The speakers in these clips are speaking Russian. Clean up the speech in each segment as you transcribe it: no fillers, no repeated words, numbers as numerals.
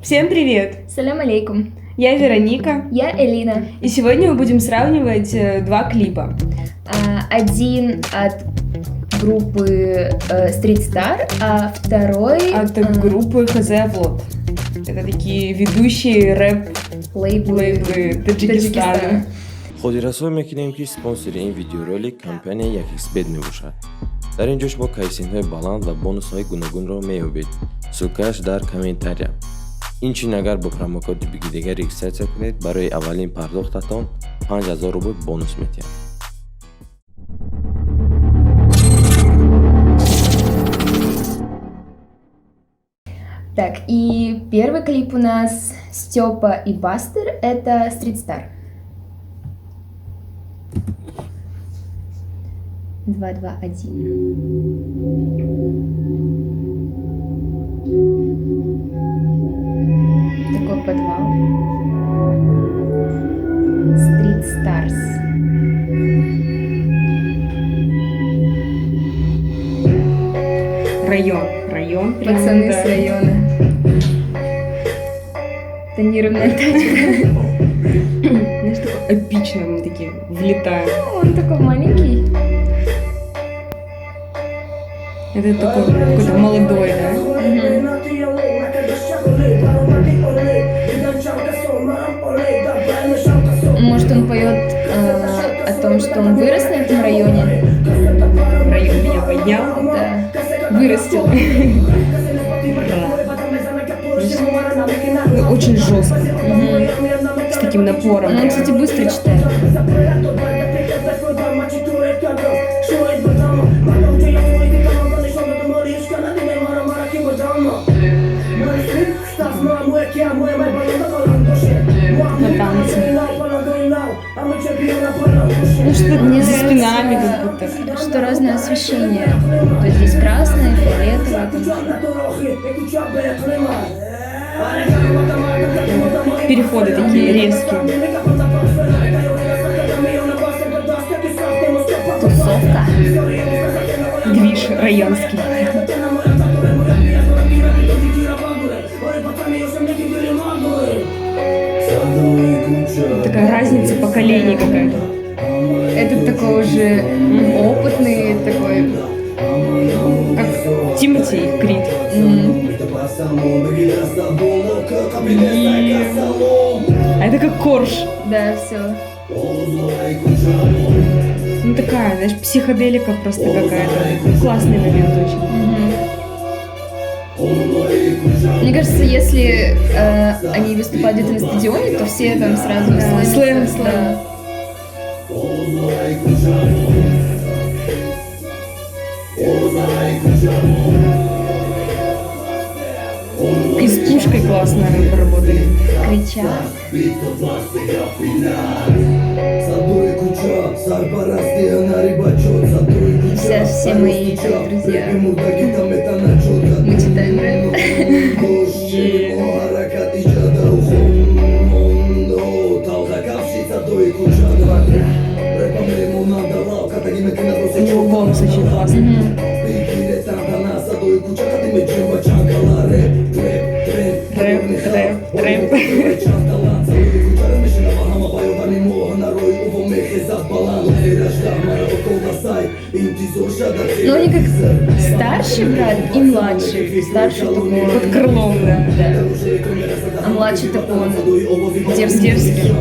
Всем привет! Салям алейкум. Я Вероника. Я Элина. И сегодня мы будем сравнивать два клипа. Один от группы Street Star, а второй от группы ХЗ Влад. Это такие ведущие рэп-лейблы Таджикистана. خودی میکنیم که سپانسر این ویدیورولик компания YakXBet میباشد. در این جوش با کایسین بلند و بونوس های گوناگون را میابید. ссылкаш در комментария. اینچین اگر با پروموکد بگیرید رجیستر کنید برای اولین پرداختتان 5000 روبل бонус میتید. Так, и первый клип у нас Степа и Бастер, это Street Star. 2, 2, 1. Такой подвал. Street Stars. Район. Пацаны с района. Тонированная тачка. Знаешь, такой эпично мы такие влетаем. Он такой маленький. Это такой какой-то молодой, да? Может, он поет о том, что он вырос на этом районе? Район меня поднял. Да. Вырастил. Ну, очень жестко. С таким напором. Ну, он, кстати, быстро читает. На танцы. Ну, что мне За спинами нравится, как будто. что разное освещение. То есть здесь красное, фиолетовое. Переходы такие резкие. Тусовка. Движ районский. Такая разница поколений какая-то. Этот такой уже опытный, такой... Как Тимати Крид. А это как Корж. Да, все. Ну такая, знаешь, психоделика просто какая-то. Классный момент очень. Мне кажется, если они выступают где-то на стадионе, то все там сразу Слэм. Да. И с пушкой классно поработали. Кричат. Сейчас все мои друзья. Мы читаем рэп. У него голос очень классный. Рэп. Ну, они как старший брат и младший. Старший такой Под крылом, да. А младший такой он дерзкий.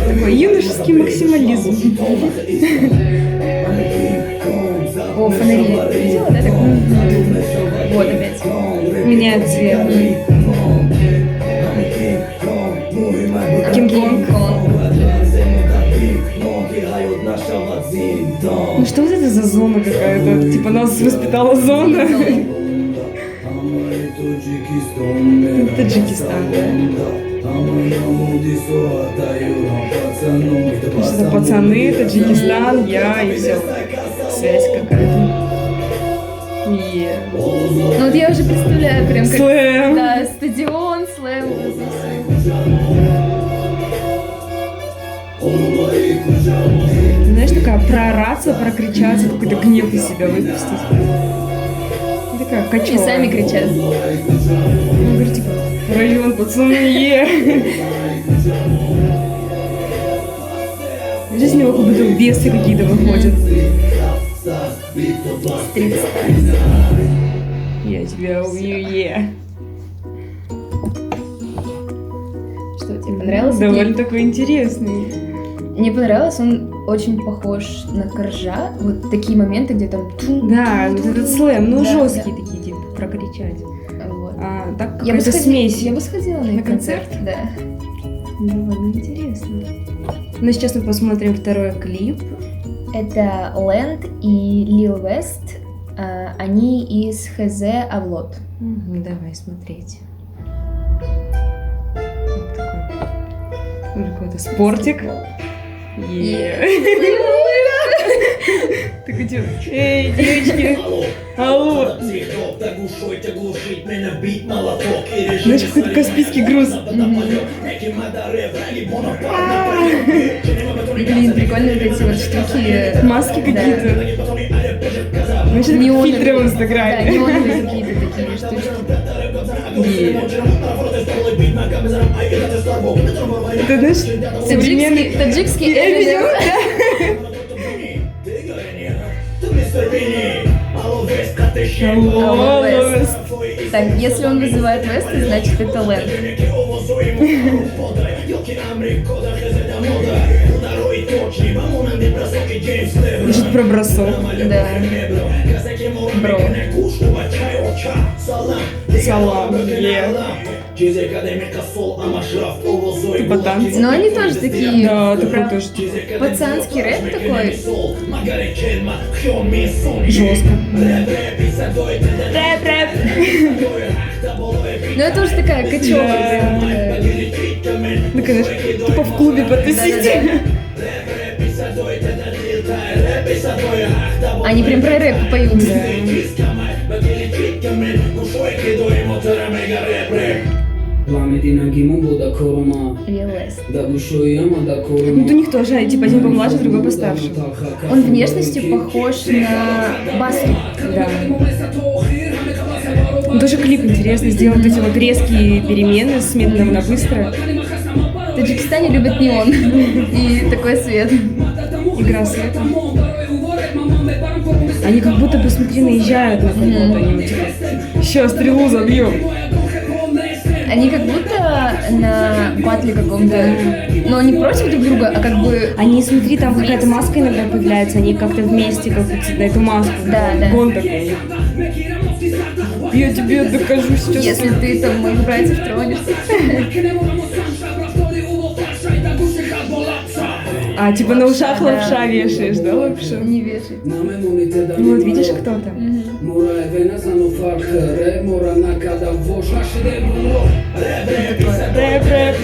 Такой юношеский максимализм. О, фонари. Видела, да, такой? Вот опять. Меняет цвет. Кинг-Конг. Ну что вот это за зона какая-то? Типа нас воспитала зона. Таджикистан, да. Что-то пацаны, Таджикистан, я и все. Связь какая-то. Ну вот я уже представляю прям как... Слэм. Да, стадион, слэм. Знаешь, такая проораться, прокричаться, какой-то гнев из себя выпустить. Такая И кочевая. сами кричат. Ну, говорю, типа, Район, пацаны. Здесь у него как будто весы какие-то выходят. Стрит-стар. Я тебя убью, Что, тебе понравился Довольно клип? такой интересный. Мне понравилось, он очень похож на Коржа. Вот такие моменты, где там... Да, вот этот слэм, ну Да, жесткие такие, типа, прокричать. Вот. А так Я бы какая-то смесь. Я бы сходила на, На их концерт? Да. Довольно интересно. Ну, сейчас мы посмотрим второй клип. Это Land и Lil West. Они из ХЗ Авлод. Давай смотреть. Вот такой. Уже какой-то спортик. Ты где? Эй, девочки! Алло! Знаешь, какой-то каспийский груз. Блин, прикольные вот эти вот штуки. Маски какие-то. Знаешь, это как Неоновые. фильтры в Да, Инстаграме. неоновые какие-то такие штучки. Это, знаешь, современный... Таджикский Я видела, Eminem. Алло, West. Так, если он вызывает Веста, значит это Лэнд. Пишет про бросок. Да. Бро. Салам. Типа танцы. Но они тоже такие. Да, такой прям тоже типа. пацанский рэп такой. Жестко. Рэп. Ну это уже такая кочевая. Ну, конечно, тупо в клубе потусить. Они прям про рэп поют. Real West. Ну, у них тоже, типа, один помладше, другой постарше. Он внешностью похож на Баски. Да. Ну, тоже клип интересно, сделал вот эти вот резкие перемены с медленного на быстро. В Таджикистане любят неон и такой свет. Игра света. Они как будто, посмотри, наезжают на кого-то. Они вот типа, сейчас стрелу забьем. Они как будто на батле каком-то. Но не против друг друга, а как бы... Они, смотри, там какая-то маска иногда появляется, они как-то вместе, как вот на эту маску. Да, да. Гон такой. Я тебе докажу сейчас. Если ты там моих братьев тронешь. А, типа на ушах лапша вешаешь, да, лапшу? Не вешай. Ну вот видишь, кто там? Рэп, рэп.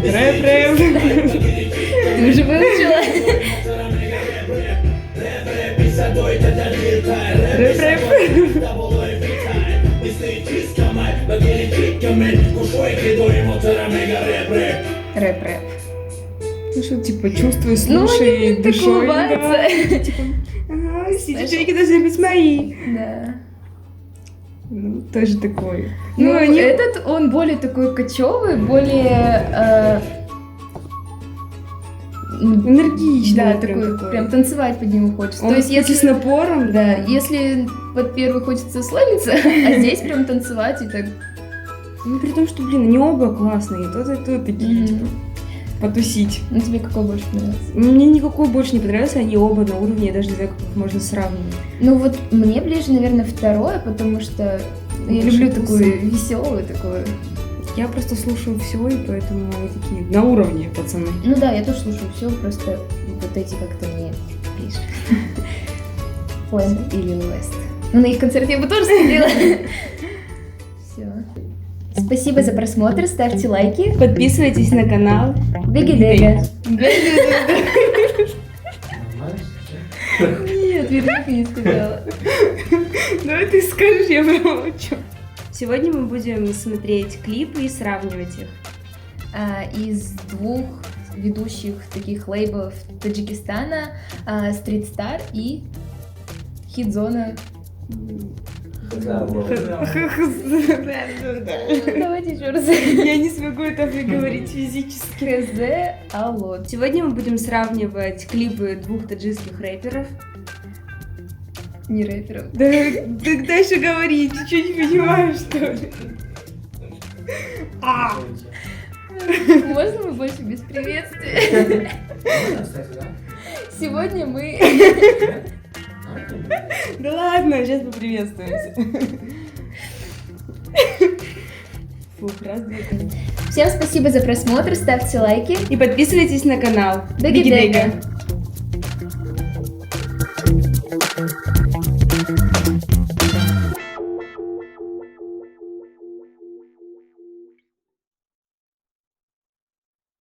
Рэп, рэп. Ты уже выучила? Рэп, рэп. Рэп. Ну что, типа, чувствуй, Ну, слушай, они так душой. улыбаются. Да. Типа, ага, все девчонки должны быть мои. Да. Ну, тоже такой. Ну, они... этот, он более такой кочевый, более... энергичный. Да, прям такой, прям танцевать под него хочется. Он То есть, если с напором, да, если под первый хочется славиться, а здесь прям танцевать и так. Ну, при том, что, блин, они оба классные, и тот такие, Мгм. типа, потусить. Ну, тебе какой больше нравится? Мне никакой больше не понравился, они оба на уровне, я даже не знаю, как их можно сравнивать. Ну, вот мне ближе, наверное, второе, потому что я Больше люблю вкуса. такую веселую, такую. Я просто слушаю все, и поэтому они такие на уровне, пацаны. Ну да, я тоже слушаю все, просто вот эти как-то мне ближе. Land и Lil West. Ну, на их концерт я бы тоже сходила. Все. Спасибо за просмотр, ставьте лайки. Подписывайтесь на канал. Беги-дега. Нет, Вероника не сказала. Давай ты скажешь, я промолчу. Сегодня мы будем смотреть клипы и сравнивать их. Из двух ведущих таких лейблов Таджикистана Street Star и Хитзона. Давайте еще раз. Я не смогу это выговорить физически. ХЗ Алот. Сегодня мы будем сравнивать клипы двух таджикских рэперов. Не рэперов. Да, так дальше говори, ты что, не понимаешь, что ли? Можно мы больше без приветствия? Сегодня мы... Да ладно, сейчас поприветствуемся. Фух, раз, два, три. Всем спасибо за просмотр, ставьте лайки. И подписывайтесь на канал. Деги-деги. Деги-деги.